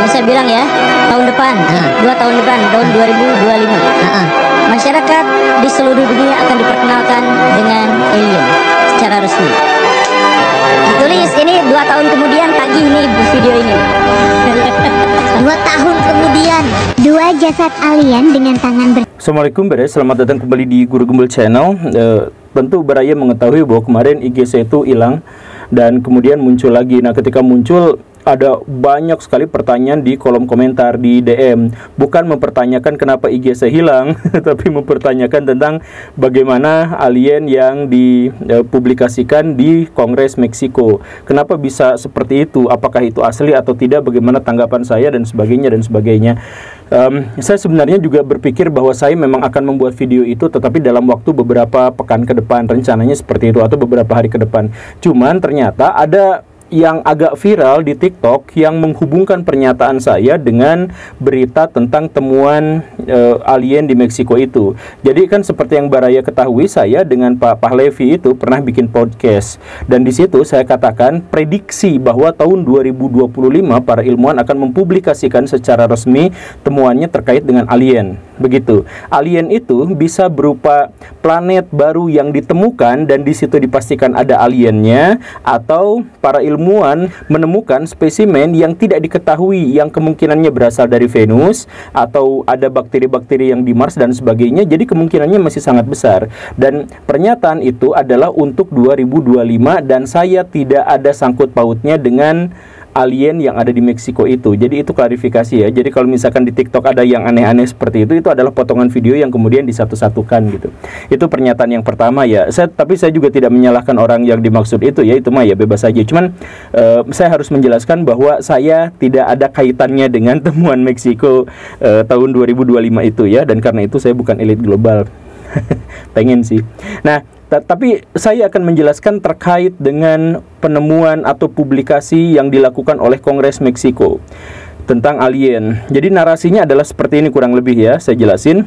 Yang saya bilang ya, tahun depan, 2 tahun depan, tahun 2025, masyarakat di seluruh dunia akan diperkenalkan dengan alien secara resmi. Ditulis ini 2 tahun kemudian, tagih nih video ini. 2 tahun kemudian, 2 jasad alien dengan tangan Assalamualaikum beres, selamat datang kembali di Guru Gembel Channel. Tentu Baraya mengetahui bahwa kemarin IG saya itu hilang dan kemudian muncul lagi. Nah, ketika muncul ada banyak sekali pertanyaan di kolom komentar di DM. Bukan mempertanyakan kenapa IG saya hilang, tapi mempertanyakan tentang bagaimana alien yang dipublikasikan di Kongres Meksiko. Kenapa bisa seperti itu? Apakah itu asli atau tidak? Bagaimana tanggapan saya dan sebagainya dan sebagainya. Saya sebenarnya juga berpikir bahwa saya memang akan membuat video itu, tetapi dalam waktu beberapa pekan ke depan, rencananya seperti itu, atau beberapa hari ke depan. Cuman ternyata ada yang agak viral di TikTok yang menghubungkan pernyataan saya dengan berita tentang temuan alien di Meksiko itu. Jadi kan seperti yang Baraya ketahui, saya dengan Pak Pahlevi itu pernah bikin podcast, dan di situ saya katakan prediksi bahwa tahun 2025 para ilmuwan akan mempublikasikan secara resmi temuannya terkait dengan alien. Begitu. Alien itu bisa berupa planet baru yang ditemukan dan di situ dipastikan ada aliennya, atau para ilmuwan menemukan spesimen yang tidak diketahui yang kemungkinannya berasal dari Venus atau ada bakteri-bakteri yang di Mars dan sebagainya. Jadi kemungkinannya masih sangat besar. Dan pernyataan itu adalah untuk 2025 dan saya tidak ada sangkut pautnya dengan alien yang ada di Meksiko itu. Jadi itu klarifikasi ya. Jadi kalau misalkan di TikTok ada yang aneh-aneh seperti itu adalah potongan video yang kemudian disatu-satukan gitu. Itu pernyataan yang pertama ya. Tapi saya juga tidak menyalahkan orang yang dimaksud itu ya. Itu mah ya bebas saja. Cuman saya harus menjelaskan bahwa saya tidak ada kaitannya dengan temuan Meksiko tahun 2025 itu ya. Dan karena itu saya bukan elit global. Pengen sih. Nah, tapi saya akan menjelaskan terkait dengan penemuan atau publikasi yang dilakukan oleh Kongres Meksiko tentang alien. Jadi narasinya adalah seperti ini kurang lebih ya, saya jelasin.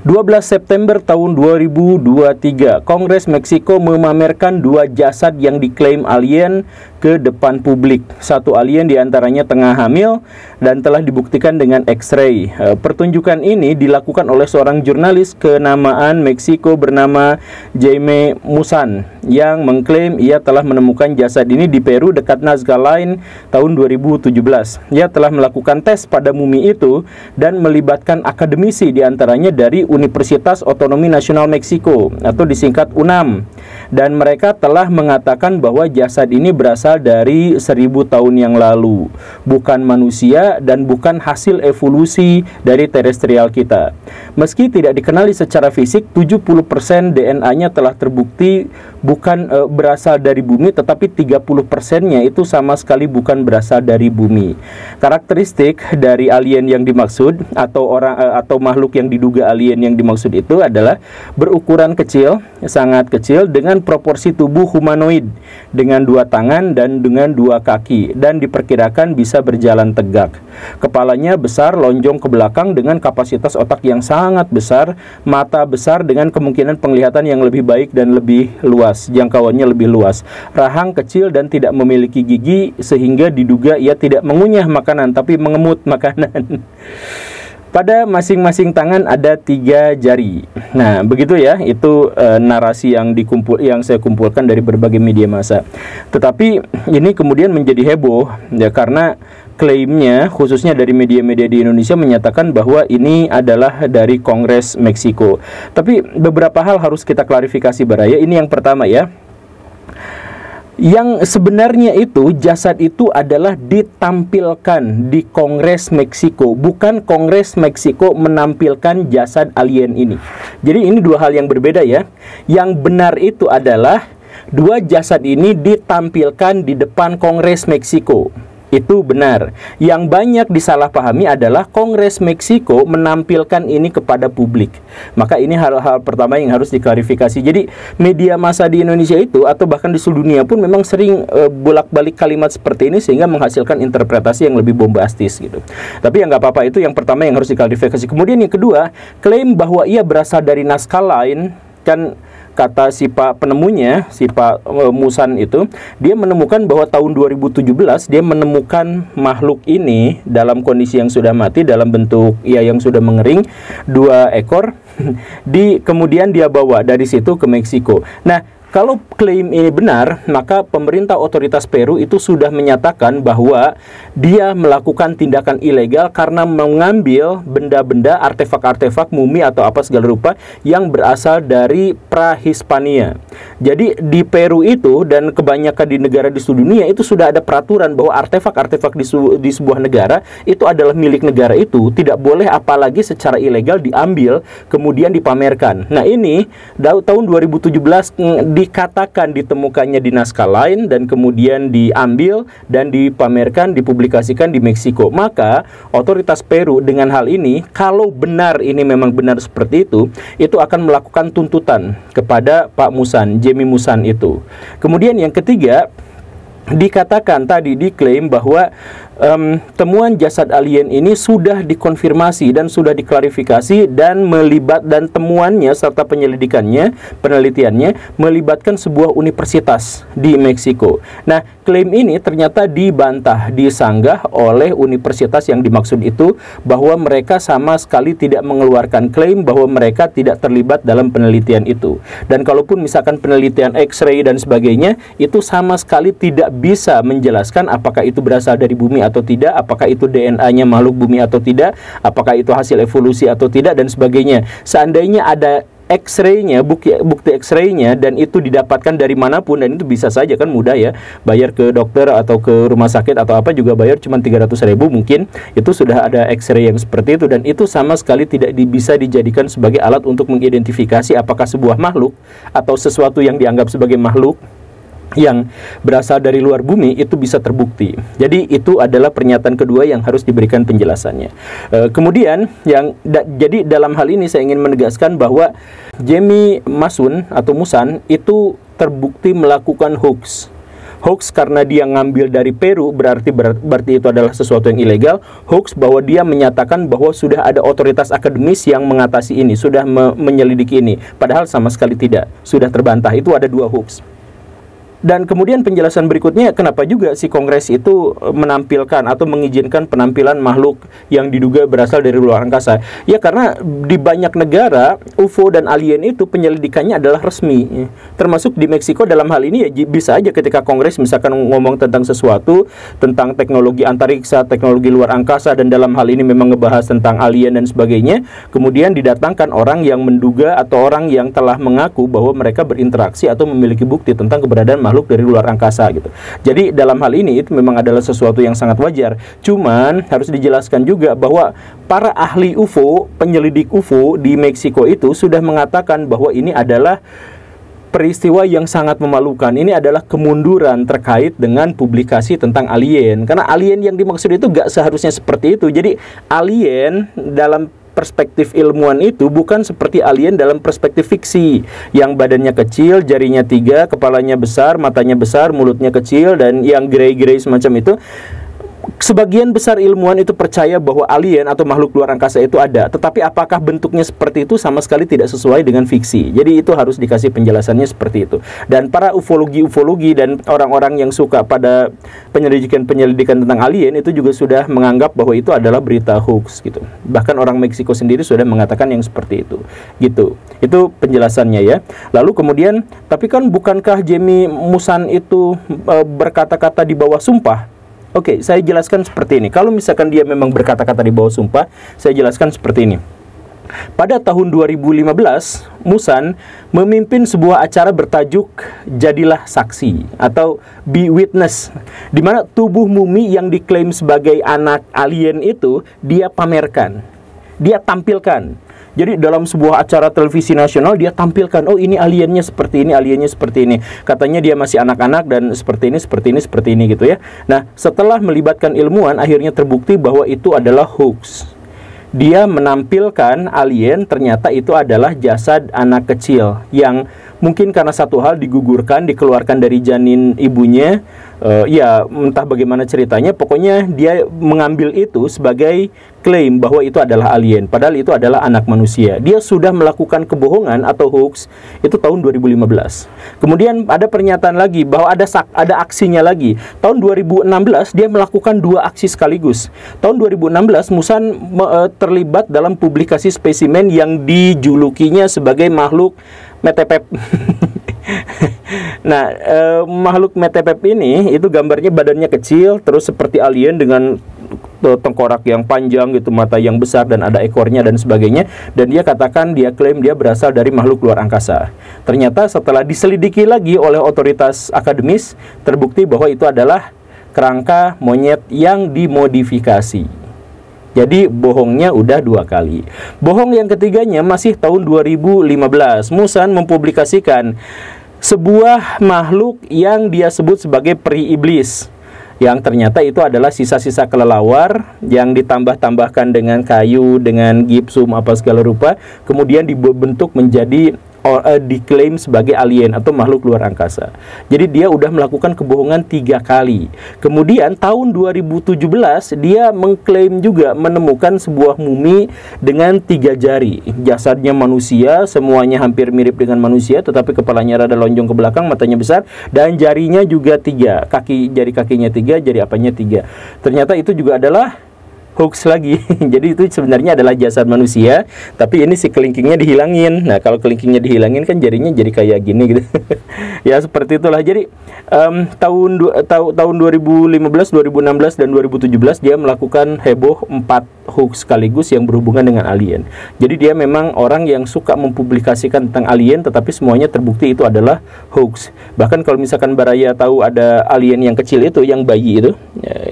12 September tahun 2023, Kongres Meksiko memamerkan 2 jasad yang diklaim alien ke depan publik. Satu alien diantaranya tengah hamil dan telah dibuktikan dengan X-ray. Pertunjukan ini dilakukan oleh seorang jurnalis kenamaan Meksiko bernama Jaime Musan yang mengklaim ia telah menemukan jasad ini di Peru dekat Nazca Line tahun 2017. Ia telah melakukan tes pada mumi itu dan melibatkan akademisi diantaranya dari Universitas Otonomi Nasional Meksiko atau disingkat UNAM, dan mereka telah mengatakan bahwa jasad ini berasal dari 1000 tahun yang lalu, bukan manusia dan bukan hasil evolusi dari terestrial kita. Meski tidak dikenali secara fisik, 70% DNA-nya telah terbukti bukan berasal dari bumi, tetapi 30%-nya itu sama sekali bukan berasal dari bumi. Karakteristik dari alien yang dimaksud atau makhluk yang diduga alien yang dimaksud itu adalah berukuran kecil, sangat kecil, dengan proporsi tubuh humanoid, dengan 2 tangan dan dengan 2 kaki, dan diperkirakan bisa berjalan tegak. Kepalanya besar, lonjong ke belakang dengan kapasitas otak yang sangat besar, mata besar dengan kemungkinan penglihatan yang lebih baik dan lebih luas, jangkauannya lebih luas. Rahang kecil dan tidak memiliki gigi sehingga diduga ia tidak mengunyah makanan tapi mengemut makanan. Pada masing-masing tangan ada 3 jari. Nah, begitu ya, itu narasi yang saya kumpulkan dari berbagai media massa. Tetapi ini kemudian menjadi heboh ya, karena klaimnya khususnya dari media-media di Indonesia menyatakan bahwa ini adalah dari Kongres Meksiko. Tapi beberapa hal harus kita klarifikasi Baraya. Ini yang pertama ya. Yang sebenarnya itu jasad itu adalah ditampilkan di Kongres Meksiko, bukan Kongres Meksiko menampilkan jasad alien ini. Jadi ini 2 hal yang berbeda ya. Yang benar itu adalah 2 jasad ini ditampilkan di depan Kongres Meksiko. Itu benar. Yang banyak disalahpahami adalah Kongres Meksiko menampilkan ini kepada publik. Maka ini hal-hal pertama yang harus diklarifikasi. Jadi media massa di Indonesia itu atau bahkan di seluruh dunia pun memang sering bolak-balik kalimat seperti ini sehingga menghasilkan interpretasi yang lebih bombastis gitu. Tapi yang nggak apa-apa, itu yang pertama yang harus diklarifikasi. Kemudian yang kedua, klaim bahwa ia berasal dari Nazca Line kan kata si Pak penemunya, si Pak Musan itu, dia menemukan bahwa tahun 2017 dia menemukan makhluk ini dalam kondisi yang sudah mati, dalam bentuk ya yang sudah mengering, 2 ekor. Kemudian dia bawa dari situ ke Meksiko. Nah, kalau klaim ini benar, maka pemerintah otoritas Peru itu sudah menyatakan bahwa dia melakukan tindakan ilegal karena mengambil benda-benda, artefak-artefak, mumi atau apa segala rupa yang berasal dari pra-Hispania. Jadi di Peru itu dan kebanyakan di negara di seluruh dunia itu sudah ada peraturan bahwa artefak-artefak di sebuah negara itu adalah milik negara itu, tidak boleh apalagi secara ilegal diambil kemudian dipamerkan. Nah, ini tahun 2017 dikatakan ditemukannya di naskah lain dan kemudian diambil dan dipamerkan, dipublikasikan di Meksiko. Maka otoritas Peru dengan hal ini, kalau benar ini memang benar seperti itu akan melakukan tuntutan kepada Pak Musan, Jamie Musan itu. Kemudian yang ketiga, dikatakan tadi, diklaim bahwa temuan jasad alien ini sudah dikonfirmasi dan sudah diklarifikasi dan temuannya serta penelitiannya melibatkan sebuah universitas di Meksiko. Nah, klaim ini ternyata dibantah, disanggah oleh universitas yang dimaksud itu, bahwa mereka sama sekali tidak mengeluarkan klaim bahwa mereka tidak terlibat dalam penelitian itu. Dan kalaupun misalkan penelitian X-ray dan sebagainya, itu sama sekali tidak bisa menjelaskan apakah itu berasal dari bumi atau tidak, apakah itu DNA-nya makhluk bumi atau tidak, apakah itu hasil evolusi atau tidak, dan sebagainya. Seandainya ada X-ray-nya, bukti X-ray-nya, dan itu didapatkan dari manapun, dan itu bisa saja kan mudah ya, bayar ke dokter atau ke rumah sakit atau apa juga bayar cuma 300.000 mungkin, itu sudah ada X-ray yang seperti itu, dan itu sama sekali tidak bisa dijadikan sebagai alat untuk mengidentifikasi apakah sebuah makhluk atau sesuatu yang dianggap sebagai makhluk yang berasal dari luar bumi itu bisa terbukti. Jadi itu adalah pernyataan kedua yang harus diberikan penjelasannya. Kemudian jadi dalam hal ini saya ingin menegaskan bahwa Jamie Musan itu terbukti melakukan hoax karena dia ngambil dari Peru, berarti itu adalah sesuatu yang ilegal. Hoax bahwa dia menyatakan bahwa sudah ada otoritas akademis yang mengatasi ini, sudah menyelidiki ini, padahal sama sekali tidak, sudah terbantah. Itu ada 2 hoax. Dan kemudian penjelasan berikutnya, kenapa juga si Kongres itu menampilkan atau mengizinkan penampilan makhluk yang diduga berasal dari luar angkasa. Ya karena di banyak negara UFO dan alien itu penyelidikannya adalah resmi. Termasuk di Meksiko dalam hal ini ya bisa aja ketika Kongres misalkan ngomong tentang sesuatu, tentang teknologi antariksa, teknologi luar angkasa, dan dalam hal ini memang ngebahas tentang alien dan sebagainya, kemudian didatangkan orang yang menduga atau orang yang telah mengaku bahwa mereka berinteraksi atau memiliki bukti tentang keberadaan makhluk dari luar angkasa gitu. Jadi dalam hal ini itu memang adalah sesuatu yang sangat wajar. Cuman harus dijelaskan juga bahwa para ahli UFO, penyelidik UFO di Meksiko itu sudah mengatakan bahwa ini adalah peristiwa yang sangat memalukan. Ini adalah kemunduran terkait dengan publikasi tentang alien. Karena alien yang dimaksud itu gak seharusnya seperti itu. Jadi alien dalam perspektif ilmuwan itu bukan seperti alien dalam perspektif fiksi yang badannya kecil, jarinya 3, kepalanya besar, matanya besar, mulutnya kecil, dan yang grey-grey semacam itu. Sebagian besar ilmuwan itu percaya bahwa alien atau makhluk luar angkasa itu ada, tetapi apakah bentuknya seperti itu sama sekali tidak sesuai dengan fiksi. Jadi itu harus dikasih penjelasannya seperti itu. Dan para ufologi dan orang-orang yang suka pada penyelidikan tentang alien itu juga sudah menganggap bahwa itu adalah berita hoax gitu. Bahkan orang Meksiko sendiri sudah mengatakan yang seperti itu. Gitu. Itu penjelasannya ya. Lalu kemudian, tapi kan bukankah Jamie Musan itu berkata-kata di bawah sumpah? Oke, saya jelaskan seperti ini. Kalau misalkan dia memang berkata-kata di bawah sumpah, saya jelaskan seperti ini. Pada tahun 2015, Musan memimpin sebuah acara bertajuk Jadilah Saksi atau Be Witness, di mana tubuh mumi yang diklaim sebagai anak alien itu dia pamerkan, dia tampilkan. Jadi dalam sebuah acara televisi nasional dia tampilkan, oh ini aliennya seperti ini, aliennya seperti ini. Katanya dia masih anak-anak dan seperti ini gitu ya. Nah, setelah melibatkan ilmuwan akhirnya terbukti bahwa itu adalah hoax. Dia menampilkan alien, ternyata itu adalah jasad anak kecil yang mungkin karena satu hal digugurkan, dikeluarkan dari janin ibunya, Ya entah bagaimana ceritanya, pokoknya dia mengambil itu sebagai klaim bahwa itu adalah alien, padahal itu adalah anak manusia. Dia sudah melakukan kebohongan atau hoax itu tahun 2015. Kemudian ada pernyataan lagi bahwa ada aksinya lagi. Tahun 2016 dia melakukan 2 aksi sekaligus. Tahun 2016 Musan terlibat dalam publikasi spesimen yang dijulukinya sebagai makhluk metepep. Nah, makhluk metepep ini itu gambarnya badannya kecil, terus seperti alien dengan tengkorak yang panjang gitu, mata yang besar dan ada ekornya dan sebagainya. Dan dia klaim dia berasal dari makhluk luar angkasa. Ternyata setelah diselidiki lagi oleh otoritas akademis, terbukti bahwa itu adalah kerangka monyet yang dimodifikasi. Jadi bohongnya udah 2 kali. Bohong yang ketiganya masih tahun 2015. Musan mempublikasikan sebuah makhluk yang dia sebut sebagai peri iblis, yang ternyata itu adalah sisa-sisa kelelawar yang ditambah-tambahkan dengan kayu, dengan gipsum apa segala rupa, kemudian dibentuk menjadi diklaim sebagai alien atau makhluk luar angkasa. Jadi dia udah melakukan kebohongan 3 kali. Kemudian tahun 2017 dia mengklaim juga menemukan sebuah mumi dengan 3 jari. Jasadnya manusia, semuanya hampir mirip dengan manusia, tetapi kepalanya rada lonjong ke belakang, matanya besar, dan jarinya juga 3. Jari kakinya 3, jari apanya 3. Ternyata itu juga adalah hoax lagi. Jadi itu sebenarnya adalah jasad manusia, tapi ini si kelingkingnya dihilangin. Nah, kalau kelingkingnya dihilangin kan jarinya jadi kayak gini gitu. Ya seperti itulah. Jadi tahun 2015, 2016 dan 2017 dia melakukan heboh 4 hoax sekaligus yang berhubungan dengan alien. Jadi dia memang orang yang suka mempublikasikan tentang alien, tetapi semuanya terbukti itu adalah hoax. Bahkan kalau misalkan Baraya tahu ada alien yang kecil itu, yang bayi itu,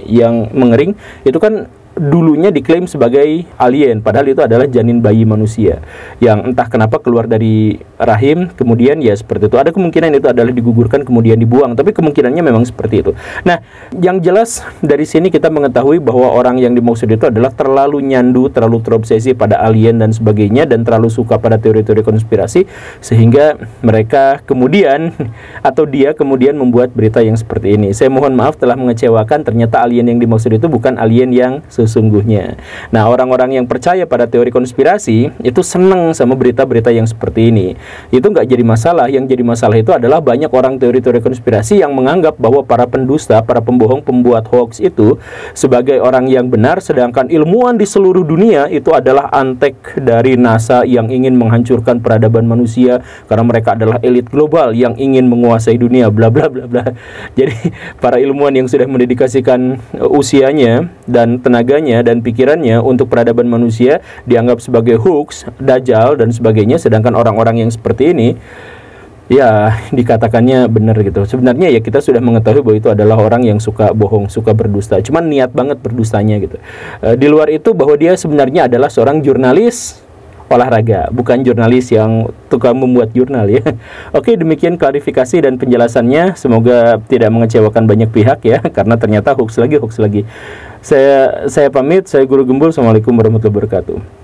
yang mengering, itu kan dulunya diklaim sebagai alien, padahal itu adalah janin bayi manusia yang entah kenapa keluar dari rahim, kemudian ya seperti itu. Ada kemungkinan itu adalah digugurkan kemudian dibuang, tapi kemungkinannya memang seperti itu. Nah, yang jelas dari sini kita mengetahui bahwa orang yang dimaksud itu adalah terlalu nyandu, terlalu terobsesi pada alien dan sebagainya, dan terlalu suka pada teori-teori konspirasi, sehingga mereka kemudian atau dia kemudian membuat berita yang seperti ini. Saya mohon maaf telah mengecewakan, ternyata alien yang dimaksud itu bukan alien yang sesungguhnya. Nah, orang-orang yang percaya pada teori konspirasi itu senang sama berita-berita yang seperti ini. Itu nggak jadi masalah. Yang jadi masalah itu adalah banyak orang teori-teori konspirasi yang menganggap bahwa para pendusta, para pembohong, pembuat hoax itu sebagai orang yang benar, sedangkan ilmuwan di seluruh dunia itu adalah antek dari NASA yang ingin menghancurkan peradaban manusia karena mereka adalah elit global yang ingin menguasai dunia, bla bla bla bla. Jadi para ilmuwan yang sudah mendedikasikan usianya dan tenaganya dan pikirannya untuk peradaban manusia dianggap sebagai hoax, dajjal dan sebagainya, sedangkan orang-orang yang seperti ini ya dikatakannya benar gitu. Sebenarnya ya kita sudah mengetahui bahwa itu adalah orang yang suka bohong, suka berdusta, cuman niat banget berdustanya gitu. Di luar itu bahwa dia sebenarnya adalah seorang jurnalis olahraga, bukan jurnalis yang tukang membuat jurnal ya. Oke, demikian klarifikasi dan penjelasannya. Semoga tidak mengecewakan banyak pihak ya, karena ternyata hoax lagi. Saya pamit, saya Guru Gembul. Assalamualaikum warahmatullahi wabarakatuh.